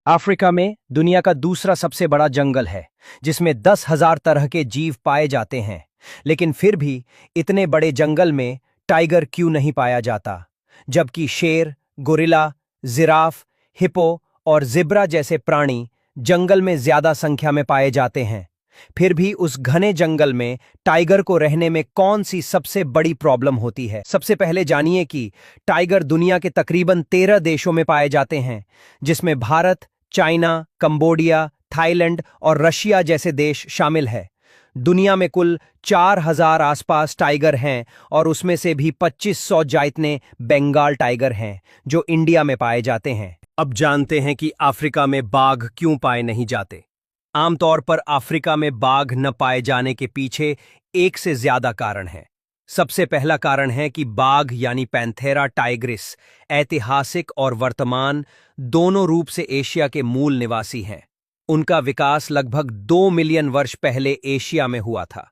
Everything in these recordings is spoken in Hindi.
अफ्रीका में दुनिया का दूसरा सबसे बड़ा जंगल है, जिसमें 10,000 तरह के जीव पाए जाते हैं। लेकिन फिर भी इतने बड़े जंगल में टाइगर क्यों नहीं पाया जाता, जबकि शेर, गोरिल्ला, जिराफ, हिप्पो और ज़ेब्रा जैसे प्राणी जंगल में ज्यादा संख्या में पाए जाते हैं। फिर भी उस घने जंगल में टाइगर को रहने में कौन सी सबसे बड़ी प्रॉब्लम होती है? सबसे पहले जानिए कि टाइगर दुनिया के तकरीबन 13 देशों में पाए जाते हैं, जिसमें भारत, चाइना, कंबोडिया, थाईलैंड और रशिया जैसे देश शामिल है। दुनिया में कुल 4,000 आसपास टाइगर हैं और उसमें से भी 2,500 जाइतने बंगाल टाइगर हैं, जो इंडिया में पाए जाते हैं। अब जानते हैं कि अफ्रीका में बाघ क्यों पाए नहीं जाते। आमतौर पर अफ्रीका में बाघ न पाए जाने के पीछे एक से ज्यादा कारण हैं। सबसे पहला कारण है कि बाघ यानी पैंथेरा टाइग्रिस ऐतिहासिक और वर्तमान दोनों रूप से एशिया के मूल निवासी हैं। उनका विकास लगभग 2 मिलियन वर्ष पहले एशिया में हुआ था,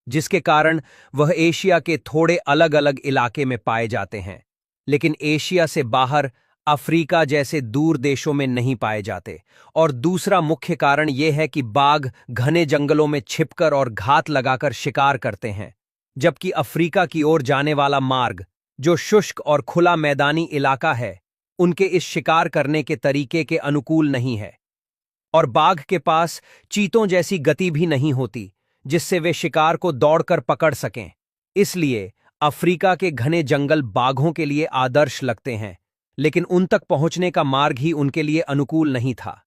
जिसके कारण वह एशिया के थोड़े अलग अलग इलाके में पाए जाते हैं, लेकिन एशिया से बाहर अफ्रीका जैसे दूर देशों में नहीं पाए जाते। और दूसरा मुख्य कारण यह है कि बाघ घने जंगलों में छिपकर और घात लगाकर शिकार करते हैं, जबकि अफ्रीका की ओर जाने वाला मार्ग, जो शुष्क और खुला मैदानी इलाका है, उनके इस शिकार करने के तरीके के अनुकूल नहीं है। और बाघ के पास चीतों जैसी गति भी नहीं होती, जिससे वे शिकार को दौड़कर पकड़ सकें। इसलिए अफ्रीका के घने जंगल बाघों के लिए आदर्श लगते हैं, लेकिन उन तक पहुंचने का मार्ग ही उनके लिए अनुकूल नहीं था।